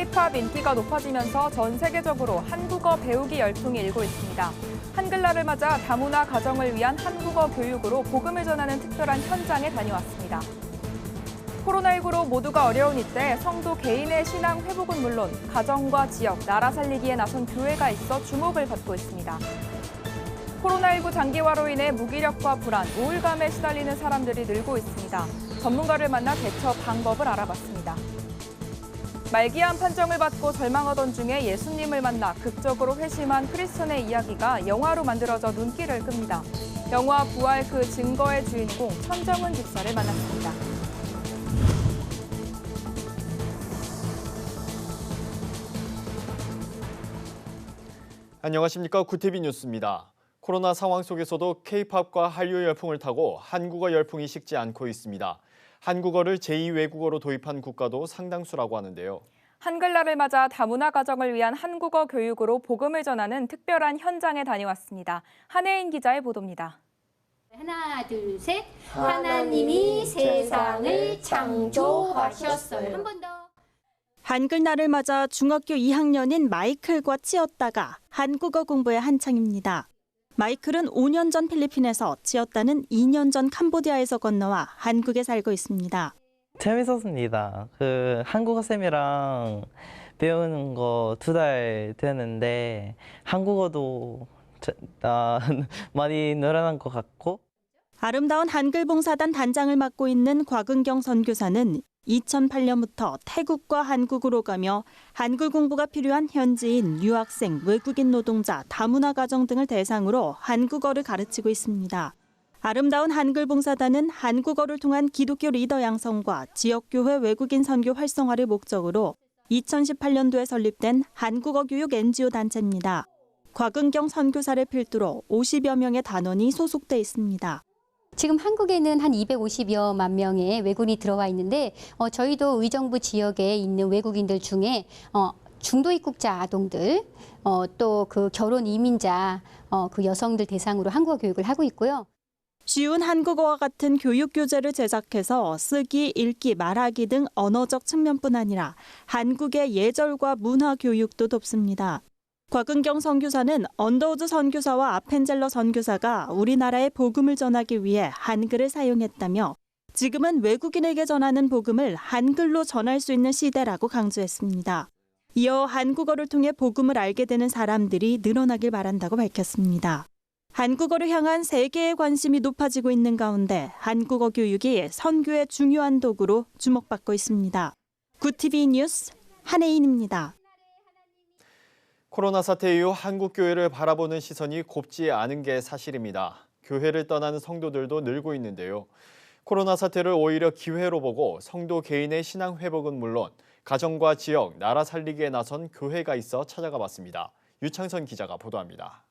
K-팝 인기가 높아지면서 전 세계적으로 한국어 배우기 열풍이 일고 있습니다. 한글날을 맞아 다문화 가정을 위한 한국어 교육으로 복음을 전하는 특별한 현장에 다녀왔습니다. 코로나19로 모두가 어려운 이때 성도 개인의 신앙 회복은 물론 가정과 지역, 나라 살리기에 나선 교회가 있어 주목을 받고 있습니다. 코로나19 장기화로 인해 무기력과 불안, 우울감에 시달리는 사람들이 늘고 있습니다. 전문가를 만나 대처 방법을 알아봤습니다. 말기암 판정을 받고 절망하던 중에 예수님을 만나 극적으로 회심한 크리스천의 이야기가 영화로 만들어져 눈길을 끕니다. 영화 부활 그 증거의 주인공 천정은 집사를 만났습니다. 안녕하십니까. 구티비 뉴스입니다. 코로나 상황 속에서도 K-팝과 한류 열풍을 타고 한국어 열풍이 식지 않고 있습니다. 한국어를 제2외국어로 도입한 국가도 상당수라고 하는데요. 한글날을 맞아 다문화 가정을 위한 한국어 교육으로 복음을 전하는 특별한 현장에 다녀왔습니다. 한혜인 기자의 보도입니다. 하나, 둘, 셋. 하나님이 세상을 창조하셨어요. 한 번 더. 한글날을 맞아 중학교 2학년인 마이클과 치었다가 한국어 공부에 한창입니다. 마이클은 5년 전 필리핀에서 치었다는 2년 전 캄보디아에서 건너와 한국에 살고 있습니다. 재밌었습니다. 한국어 쌤이랑 배우는 거 2달 됐는데 한국어도 많이 늘어난 것 같고. 아름다운 한글봉사단 단장을 맡고 있는 곽은경 선교사는 2008년부터 태국과 한국으로 가며 한글 공부가 필요한 현지인, 유학생, 외국인 노동자, 다문화 가정 등을 대상으로 한국어를 가르치고 있습니다. 아름다운 한글봉사단은 한국어를 통한 기독교 리더 양성과 지역교회 외국인 선교 활성화를 목적으로 2018년도에 설립된 한국어 교육 NGO 단체입니다. 곽은경 선교사를 필두로 50여 명의 단원이 소속돼 있습니다. 지금 한국에는 한 250여만 명의 외국인이 들어와 있는데 저희도 의정부 지역에 있는 외국인들 중에 중도 입국자 아동들, 또 그 결혼 이민자, 그 여성들 대상으로 한국어 교육을 하고 있고요. 쉬운 한국어와 같은 교육 교재를 제작해서 쓰기, 읽기, 말하기 등 언어적 측면뿐 아니라 한국의 예절과 문화 교육도 돕습니다. 곽은경 선교사는 언더우드 선교사와 아펜젤러 선교사가 우리나라에 복음을 전하기 위해 한글을 사용했다며 지금은 외국인에게 전하는 복음을 한글로 전할 수 있는 시대라고 강조했습니다. 이어 한국어를 통해 복음을 알게 되는 사람들이 늘어나길 바란다고 밝혔습니다. 한국어를 향한 세계의 관심이 높아지고 있는 가운데 한국어 교육이 선교의 중요한 도구로 주목받고 있습니다. 구티비 뉴스 한혜인입니다. 코로나 사태 이후 한국 교회를 바라보는 시선이 곱지 않은 게 사실입니다. 교회를 떠나는 성도들도 늘고 있는데요. 코로나 사태를 오히려 기회로 보고 성도 개인의 신앙 회복은 물론 가정과 지역, 나라 살리기에 나선 교회가 있어 찾아가 봤습니다. 유창선 기자가 보도합니다.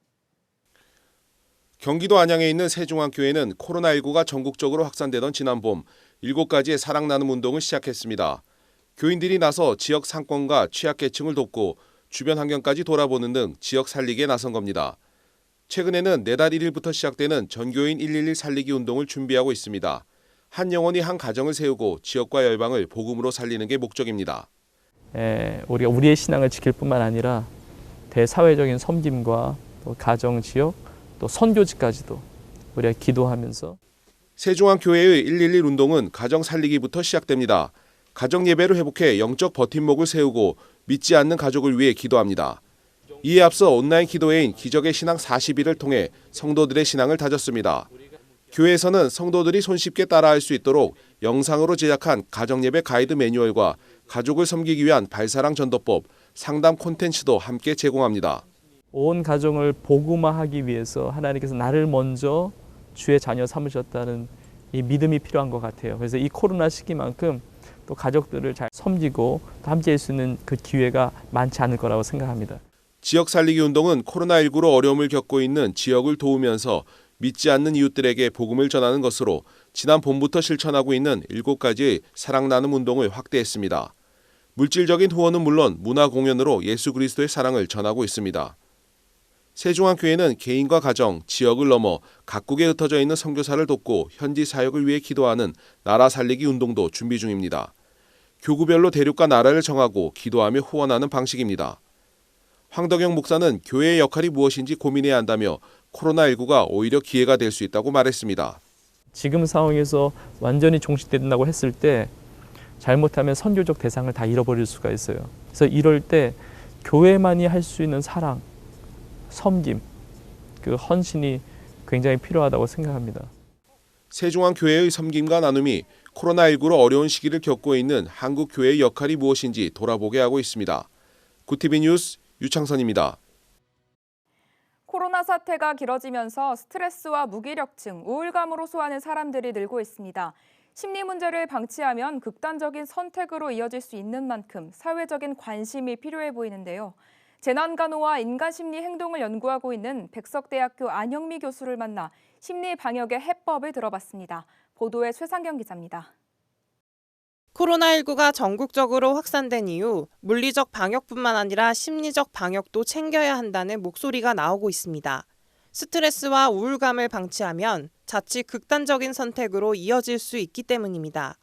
경기도 안양에 있는 세종안교회는 코로나19가 전국적으로 확산되던 지난 봄 7가지의 사랑 나눔 운동을 시작했습니다. 교인들이 나서 지역 상권과 취약계층을 돕고 주변 환경까지 돌아보는 등 지역 살리기에 나선 겁니다. 최근에는 내달 1일부터 시작되는 전교인 111 살리기 운동을 준비하고 있습니다. 한 영혼이 한 가정을 세우고 지역과 열방을 복음으로 살리는 게 목적입니다. 우리가 우리의 신앙을 지킬 뿐만 아니라 대사회적인 섬김과 또 가정, 지역, 또 선교지까지도 우리가 기도하면서 세종안교회의 111 운동은 가정 살리기부터 시작됩니다. 가정 예배를 회복해 영적 버팀목을 세우고 믿지 않는 가족을 위해 기도합니다. 이에 앞서 온라인 기도회인 기적의 신앙 40일을 통해 성도들의 신앙을 다졌습니다. 교회에서는 성도들이 손쉽게 따라할 수 있도록 영상으로 제작한 가정예배 가이드 매뉴얼과 가족을 섬기기 위한 발사랑 전도법, 상담 콘텐츠도 함께 제공합니다. 온 가정을 복음화하기 위해서 하나님께서 나를 먼저 주의 자녀 삼으셨다는 이 믿음이 필요한 것 같아요. 그래서 이 코로나 시기만큼 또 가족들을 잘 섬기고 또 함께할 수 있는 그 기회가 많지 않을 거라고 생각합니다. 지역 살리기 운동은 코로나19로 어려움을 겪고 있는 지역을 도우면서 믿지 않는 이웃들에게 복음을 전하는 것으로 지난 봄부터 실천하고 있는 7가지의 사랑 나눔 운동을 확대했습니다. 물질적인 후원은 물론 문화 공연으로 예수 그리스도의 사랑을 전하고 있습니다. 세종안교회는 개인과 가정, 지역을 넘어 각국에 흩어져 있는 선교사를 돕고 현지 사역을 위해 기도하는 나라 살리기 운동도 준비 중입니다. 교구별로 대륙과 나라를 정하고 기도하며 후원하는 방식입니다. 황덕영 목사는 교회의 역할이 무엇인지 고민해야 한다며 코로나19가 오히려 기회가 될 수 있다고 말했습니다. 지금 상황에서 완전히 종식된다고 했을 때 잘못하면 선교적 대상을 다 잃어버릴 수가 있어요. 그래서 이럴 때 교회만이 할 수 있는 사랑, 섬김, 그 헌신이 굉장히 필요하다고 생각합니다. 세종안교회의 섬김과 나눔이 코로나19로 어려운 시기를 겪고 있는 한국 교회의 역할이 무엇인지 돌아보게 하고 있습니다. 구티비 뉴스 유창선입니다. 코로나 사태가 길어지면서 스트레스와 무기력증, 우울감으로 호소하는 사람들이 늘고 있습니다. 심리 문제를 방치하면 극단적인 선택으로 이어질 수 있는 만큼 사회적인 관심이 필요해 보이는데요. 재난간호와 인간심리 행동을 연구하고 있는 백석대학교 안영미 교수를 만나 심리 방역의 해법을 들어봤습니다. 보도에 최상경 기자입니다. 코로나19가 전국적으로 확산된 이후 물리적 방역뿐만 아니라 심리적 방역도 챙겨야 한다는 목소리가 나오고 있습니다. 스트레스와 우울감을 방치하면 자칫 극단적인 선택으로 이어질 수 있기 때문입니다.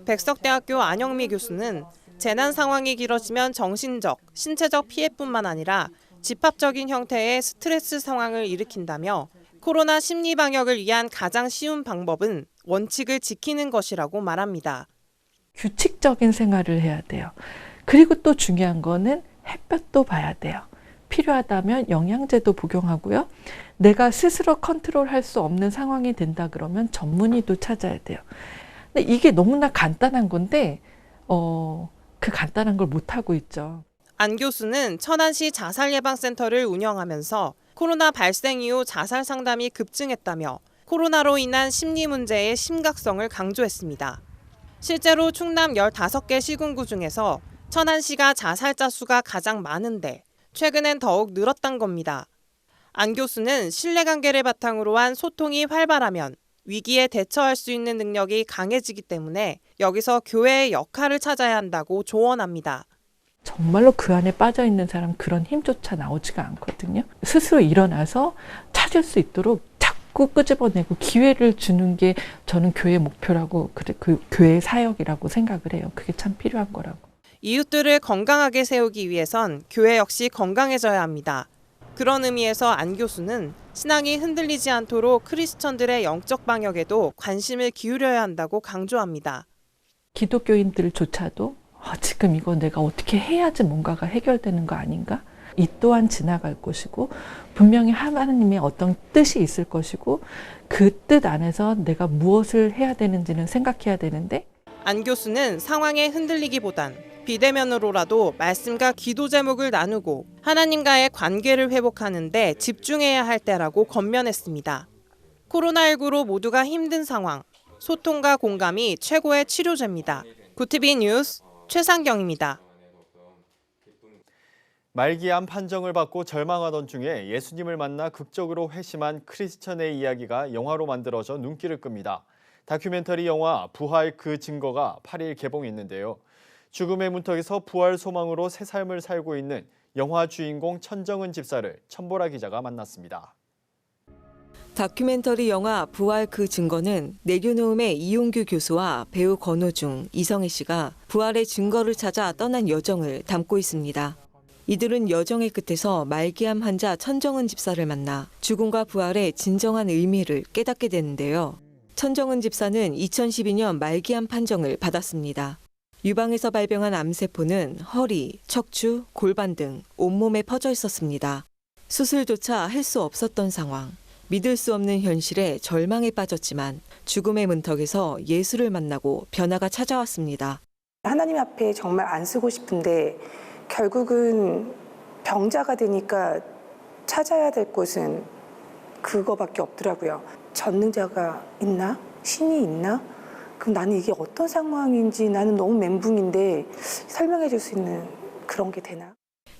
백석대학교 안영미 교수는 재난 상황이 길어지면 정신적, 신체적 피해뿐만 아니라 집합적인 형태의 스트레스 상황을 일으킨다며 코로나 심리 방역을 위한 가장 쉬운 방법은 원칙을 지키는 것이라고 말합니다. 규칙적인 생활을 해야 돼요. 그리고 또 중요한 거는 햇볕도 봐야 돼요. 필요하다면 영양제도 복용하고요. 내가 스스로 컨트롤할 수 없는 상황이 된다 그러면 전문의도 찾아야 돼요. 근데 이게 너무나 간단한 건데 그 간단한 걸 못하고 있죠. 안 교수는 천안시 자살예방센터를 운영하면서 코로나 발생 이후 자살 상담이 급증했다며 코로나로 인한 심리 문제의 심각성을 강조했습니다. 실제로 충남 15개 시군구 중에서 천안시가 자살자 수가 가장 많은데 최근엔 더욱 늘었단 겁니다. 안 교수는 신뢰관계를 바탕으로 한 소통이 활발하면 위기에 대처할 수 있는 능력이 강해지기 때문에 여기서 교회의 역할을 찾아야 한다고 조언합니다. 정말로 그 안에 빠져있는 사람 그런 힘조차 나오지가 않거든요. 스스로 일어나서 찾을 수 있도록 자꾸 끄집어내고 기회를 주는 게 저는 교회의 목표라고 그 교회의 사역이라고 생각을 해요. 그게 참 필요한 거라고. 이웃들을 건강하게 세우기 위해선 교회 역시 건강해져야 합니다. 그런 의미에서 안 교수는 신앙이 흔들리지 않도록 크리스천들의 영적 방역에도 관심을 기울여야 한다고 강조합니다. 기독교인들조차도 지금 이거 내가 어떻게 해야지 뭔가가 해결되는 거 아닌가? 이 또한 지나갈 것이고 분명히 하나님의 어떤 뜻이 있을 것이고 그 뜻 안에서 내가 무엇을 해야 되는지는 생각해야 되는데 안 교수는 상황에 흔들리기보단 비대면으로라도 말씀과 기도 제목을 나누고 하나님과의 관계를 회복하는 데 집중해야 할 때라고 권면했습니다. 코로나19로 모두가 힘든 상황, 소통과 공감이 최고의 치료제입니다. 구티비 뉴스 최상경입니다. 말기암 판정을 받고 절망하던 중에 예수님을 만나 극적으로 회심한 크리스천의 이야기가 영화로 만들어져 눈길을 끕니다. 다큐멘터리 영화 부활 그 증거가 8일 개봉했는데요. 죽음의 문턱에서 부활 소망으로 새 삶을 살고 있는 영화 주인공 천정은 집사를 천보라 기자가 만났습니다. 다큐멘터리 영화 부활 그 증거는 내교노움의 이용규 교수와 배우 권호중, 이성애 씨가 부활의 증거를 찾아 떠난 여정을 담고 있습니다. 이들은 여정의 끝에서 말기암 환자 천정은 집사를 만나 죽음과 부활의 진정한 의미를 깨닫게 되는데요. 천정은 집사는 2012년 말기암 판정을 받았습니다. 유방에서 발병한 암세포는 허리, 척추, 골반 등 온몸에 퍼져 있었습니다. 수술조차 할 수 없었던 상황. 믿을 수 없는 현실에 절망에 빠졌지만 죽음의 문턱에서 예수를 만나고 변화가 찾아왔습니다. 하나님 앞에 정말 안 쓰고 싶은데 결국은 병자가 되니까 찾아야 될 곳은 그거밖에 없더라고요. 전능자가 있나? 신이 있나? 그럼 나는 이게 어떤 상황인지 나는 너무 멘붕인데 설명해 줄 수 있는 그런 게 되나?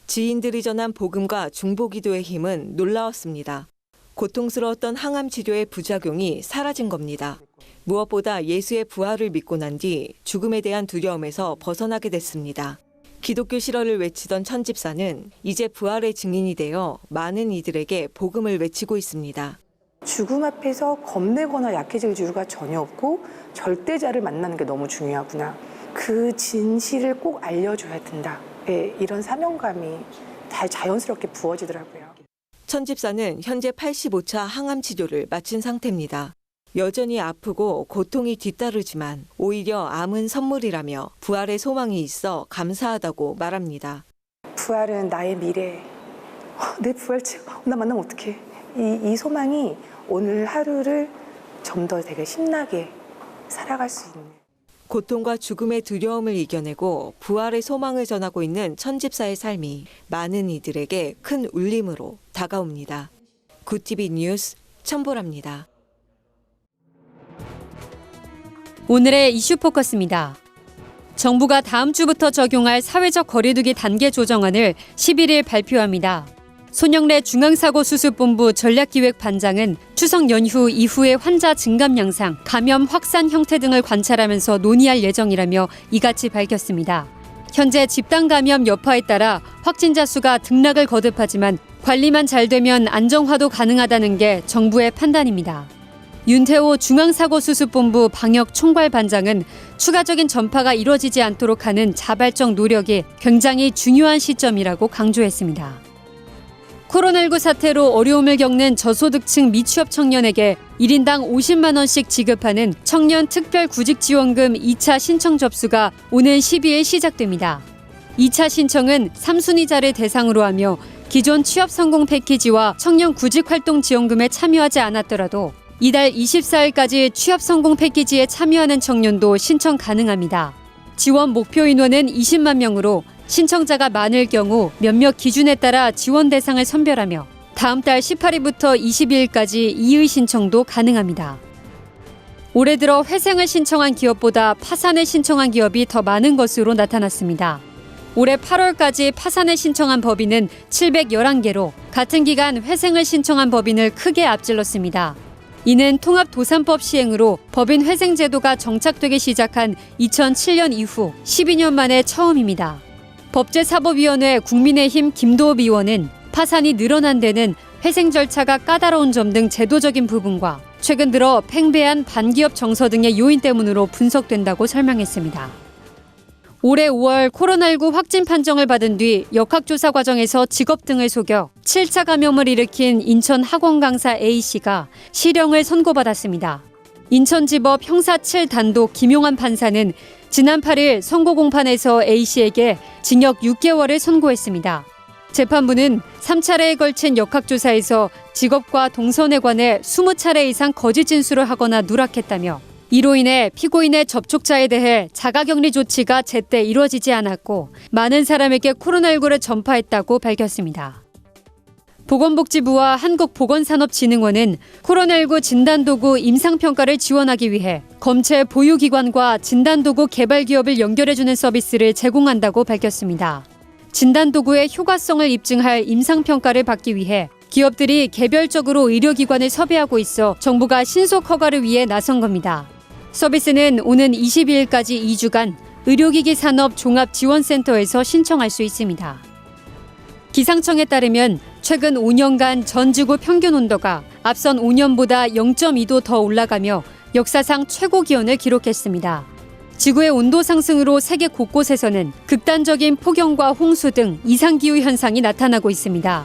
지인들이 전한 복음과 중보기도의 힘은 놀라웠습니다. 고통스러웠던 항암 치료의 부작용이 사라진 겁니다. 무엇보다 예수의 부활을 믿고 난 뒤 죽음에 대한 두려움에서 벗어나게 됐습니다. 기독교 실화를 외치던 천 집사는 이제 부활의 증인이 되어 많은 이들에게 복음을 외치고 있습니다. 죽음 앞에서 겁내거나 약해질 이유가 전혀 없고 절대자를 만나는 게 너무 중요하구나. 그 진실을 꼭 알려줘야 된다. 네, 이런 사명감이 자연스럽게 부어지더라고요. 천 집사는 현재 85차 항암 치료를 마친 상태입니다. 여전히 아프고 고통이 뒤따르지만 오히려 암은 선물이라며 부활의 소망이 있어 감사하다고 말합니다. 부활은 나의 미래. 내 부활체 나 만나면 어떡해. 이 소망이 오늘 하루를 좀 더 되게 신나게 살아갈 수 있는. 고통과 죽음의 두려움을 이겨내고 부활의 소망을 전하고 있는 천 집사의 삶이 많은 이들에게 큰 울림으로 다가옵니다. 굿TV 뉴스 천보라입니다. 오늘의 이슈 포커스입니다. 정부가 다음 주부터 적용할 사회적 거리두기 단계 조정안을 11일 발표합니다. 손영래 중앙사고수습본부 전략기획반장은 추석 연휴 이후의 환자 증감 양상, 감염 확산 형태 등을 관찰하면서 논의할 예정이라며 이같이 밝혔습니다. 현재 집단 감염 여파에 따라 확진자 수가 등락을 거듭하지만 관리만 잘 되면 안정화도 가능하다는 게 정부의 판단입니다. 윤태호 중앙사고수습본부 방역총괄반장은 추가적인 전파가 이뤄지지 않도록 하는 자발적 노력이 굉장히 중요한 시점이라고 강조했습니다. 코로나19 사태로 어려움을 겪는 저소득층 미취업 청년에게 1인당 50만 원씩 지급하는 청년 특별구직지원금 2차 신청 접수가 오는 12일 시작됩니다. 2차 신청은 3순위자를 대상으로 하며 기존 취업 성공 패키지와 청년 구직활동 지원금에 참여하지 않았더라도 이달 24일까지 취업 성공 패키지에 참여하는 청년도 신청 가능합니다. 지원 목표 인원은 20만 명으로 신청자가 많을 경우 몇몇 기준에 따라 지원 대상을 선별하며 다음 달 18일부터 22일까지 이의 신청도 가능합니다. 올해 들어 회생을 신청한 기업보다 파산을 신청한 기업이 더 많은 것으로 나타났습니다. 올해 8월까지 파산을 신청한 법인은 711개로 같은 기간 회생을 신청한 법인을 크게 앞질렀습니다. 이는 통합도산법 시행으로 법인 회생 제도가 정착되기 시작한 2007년 이후 12년 만에 처음입니다. 법제사법위원회 국민의힘 김도읍 의원은 파산이 늘어난 데는 회생 절차가 까다로운 점 등 제도적인 부분과 최근 들어 팽배한 반기업 정서 등의 요인 때문으로 분석된다고 설명했습니다. 올해 5월 코로나19 확진 판정을 받은 뒤 역학조사 과정에서 직업 등을 속여 7차 감염을 일으킨 인천 학원 강사 A씨가 실형을 선고받았습니다. 인천지법 형사 7단독 김용환 판사는 지난 8일 선고 공판에서 A씨에게 징역 6개월을 선고했습니다. 재판부는 3차례에 걸친 역학조사에서 직업과 동선에 관해 20차례 이상 거짓 진술을 하거나 누락했다며 이로 인해 피고인의 접촉자에 대해 자가격리 조치가 제때 이루어지지 않았고 많은 사람에게 코로나19를 전파했다고 밝혔습니다. 보건복지부와 한국보건산업진흥원은 코로나19 진단도구 임상평가를 지원하기 위해 검체 보유기관과 진단도구 개발기업을 연결해주는 서비스를 제공한다고 밝혔습니다. 진단도구의 효과성을 입증할 임상평가를 받기 위해 기업들이 개별적으로 의료기관을 섭외하고 있어 정부가 신속 허가를 위해 나선 겁니다. 서비스는 오는 22일까지 2주간 의료기기 산업 종합지원센터에서 신청할 수 있습니다. 기상청에 따르면 최근 5년간 전 지구 평균 온도가 앞선 5년보다 0.2도 더 올라가며 역사상 최고 기온을 기록했습니다. 지구의 온도 상승으로 세계 곳곳에서는 극단적인 폭염과 홍수 등 이상기후 현상이 나타나고 있습니다.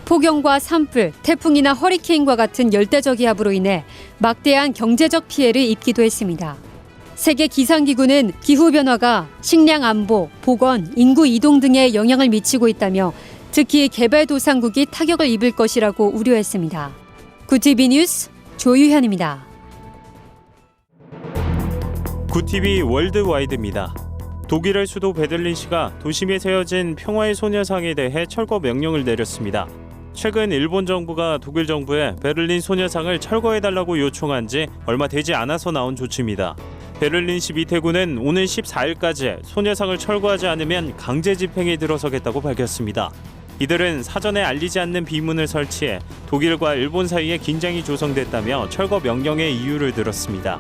폭염과 산불, 태풍이나 허리케인과 같은 열대적 기압으로 인해 막대한 경제적 피해를 입기도 했습니다. 세계 기상기구는 기후변화가 식량 안보, 보건, 인구 이동 등에 영향을 미치고 있다며 특히 개발도상국이 타격을 입을 것이라고 우려했습니다. 굿TV 뉴스 조유현입니다. 굿TV 월드와이드입니다. 독일의 수도 베들린시가 도심에 세워진 평화의 소녀상에 대해 철거 명령을 내렸습니다. 최근 일본 정부가 독일 정부에 베를린 소녀상을 철거해달라고 요청한 지 얼마 되지 않아서 나온 조치입니다. 베를린시 밑해군은 오는 14일까지 소녀상을 철거하지 않으면 강제 집행에 들어서겠다고 밝혔습니다. 이들은 사전에 알리지 않는 비문을 설치해 독일과 일본 사이에 긴장이 조성됐다며 철거 명령의 이유를 들었습니다.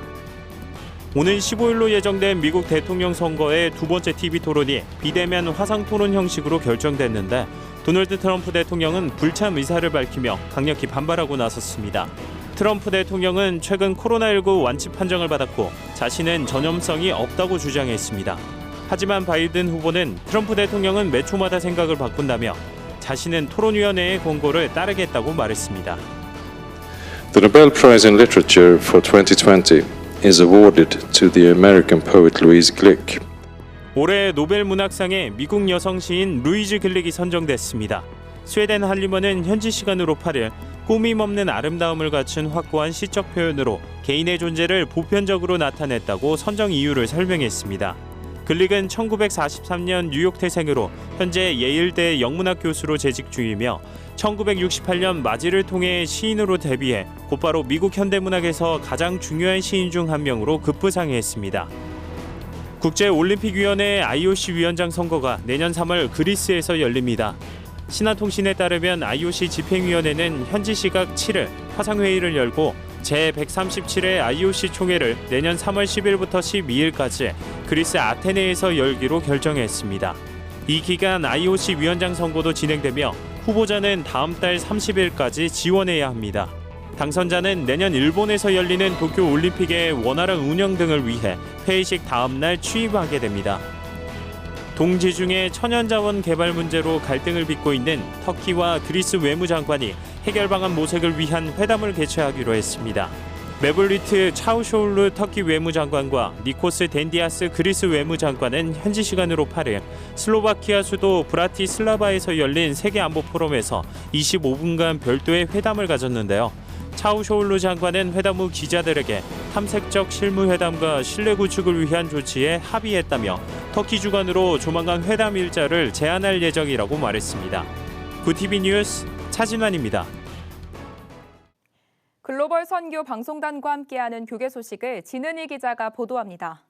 오는 15일로 예정된 미국 대통령 선거의 두 번째 TV 토론이 비대면 화상 토론 형식으로 결정됐는데 도널드 트럼프 대통령은 불참 의사를 밝히며 강력히 반발하고 나섰습니다. 트럼프 대통령은 최근 코로나19 완치 판정을 받았고 자신은 전염성이 없다고 주장했습니다. 하지만 바이든 후보는 트럼프 대통령은 매 초마다 생각을 바꾼다며 자신은 토론위원회의 권고를 따르겠다고 말했습니다. The Nobel Prize in Literature for 2020 is awarded to the American poet Louise Glück. 올해 노벨 문학상에 미국 여성 시인 루이즈 글릭이 선정됐습니다. 스웨덴 할리먼은 현지 시간으로 8일 꾸밈없는 아름다움을 갖춘 확고한 시적 표현으로 개인의 존재를 보편적으로 나타냈다고 선정 이유를 설명했습니다. 글릭은 1943년 뉴욕 태생으로 현재 예일대 영문학 교수로 재직 중이며 1968년 마지를 통해 시인으로 데뷔해 곧바로 미국 현대문학에서 가장 중요한 시인 중 한 명으로 급부상했습니다. 국제올림픽위원회 IOC 위원장 선거가 내년 3월 그리스에서 열립니다. 신한통신에 따르면 IOC 집행위원회는 현지 시각 7일 화상회의를 열고 제137회 IOC 총회를 내년 3월 10일부터 12일까지 그리스 아테네에서 열기로 결정했습니다. 이 기간 IOC 위원장 선거도 진행되며 후보자는 다음 달 30일까지 지원해야 합니다. 당선자는 내년 일본에서 열리는 도쿄올림픽의 원활한 운영 등을 위해 회의식 다음 날 취임하게 됩니다. 동지 중에 천연자원 개발 문제로 갈등을 빚고 있는 터키와 그리스 외무장관이 해결 방안 모색을 위한 회담을 개최하기로 했습니다. 메블리트 차우쇼울루 터키 외무장관과 니코스 덴디아스 그리스 외무장관은 현지 시간으로 8일 슬로바키아 수도 브라티슬라바에서 열린 세계안보 포럼에서 25분간 별도의 회담을 가졌는데요. 차우쇼울루 장관은 회담 후 기자들에게 탐색적 실무회담과 신뢰 구축을 위한 조치에 합의했다며 터키 주관으로 조만간 회담 일자를 제안할 예정이라고 말했습니다. 구TV 뉴스 차진환입니다. 글로벌 선교 방송단과 함께하는 교계 소식을 진은희 기자가 보도합니다.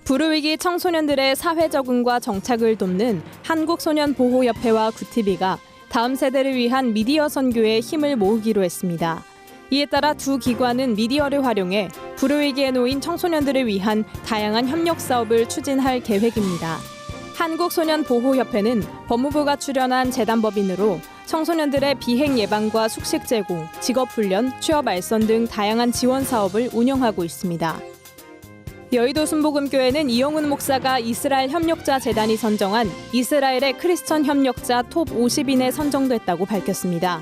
불우위기 청소년들의 사회 적응과 정착을 돕는 한국소년보호협회와 구TV가 다음 세대를 위한 미디어 선교에 힘을 모으기로 했습니다. 이에 따라 두 기관은 미디어를 활용해 불우위기에 놓인 청소년들을 위한 다양한 협력 사업을 추진할 계획입니다. 한국소년보호협회는 법무부가 출연한 재단법인으로 청소년들의 비행 예방과 숙식 제공, 직업훈련, 취업 알선 등 다양한 지원 사업을 운영하고 있습니다. 여의도 순복음교회는 이영훈 목사가 이스라엘 협력자 재단이 선정한 이스라엘의 크리스천 협력자 톱 50인에 선정됐다고 밝혔습니다.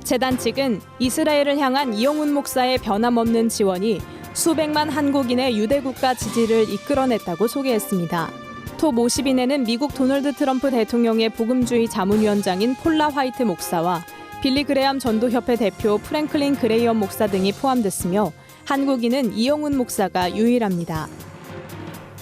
재단 측은 이스라엘을 향한 이영훈 목사의 변함없는 지원이 수백만 한국인의 유대국가 지지를 이끌어냈다고 소개했습니다. 톱 50인에는 미국 도널드 트럼프 대통령의 복음주의 자문위원장인 폴라 화이트 목사와 빌리 그레암 전도협회 대표 프랭클린 그레이엄 목사 등이 포함됐으며 한국인은 이영훈 목사가 유일합니다.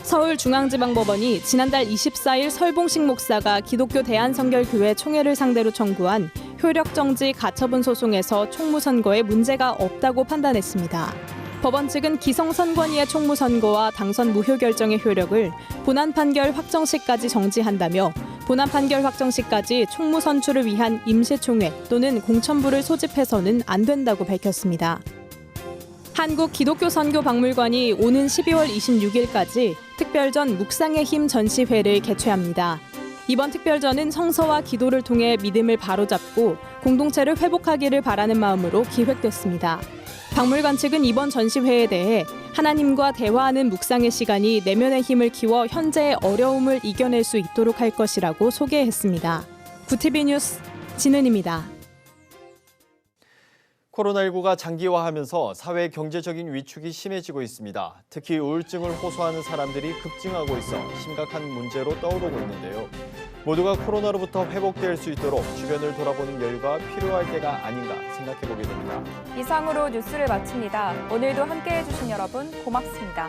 서울중앙지방법원이 지난달 24일 설봉식 목사가 기독교 대한성결교회 총회를 상대로 청구한 효력정지 가처분 소송에서 총무선거에 문제가 없다고 판단했습니다. 법원 측은 기성선관위의 총무선거와 당선 무효 결정의 효력을 본안판결 확정시까지 정지한다며 본안판결 확정시까지 총무선출을 위한 임시총회 또는 공천부를 소집해서는 안 된다고 밝혔습니다. 한국기독교선교박물관이 오는 12월 26일까지 특별전 묵상의 힘 전시회를 개최합니다. 이번 특별전은 성서와 기도를 통해 믿음을 바로잡고 공동체를 회복하기를 바라는 마음으로 기획됐습니다. 박물관 측은 이번 전시회에 대해 하나님과 대화하는 묵상의 시간이 내면의 힘을 키워 현재의 어려움을 이겨낼 수 있도록 할 것이라고 소개했습니다. 구TV 뉴스 진은입니다. 코로나19가 장기화하면서 사회 경제적인 위축이 심해지고 있습니다. 특히 우울증을 호소하는 사람들이 급증하고 있어 심각한 문제로 떠오르고 있는데요. 모두가 코로나로부터 회복될 수 있도록 주변을 돌아보는 여유가 필요할 때가 아닌가 생각해보게 됩니다. 이상으로 뉴스를 마칩니다. 오늘도 함께해 주신 여러분 고맙습니다.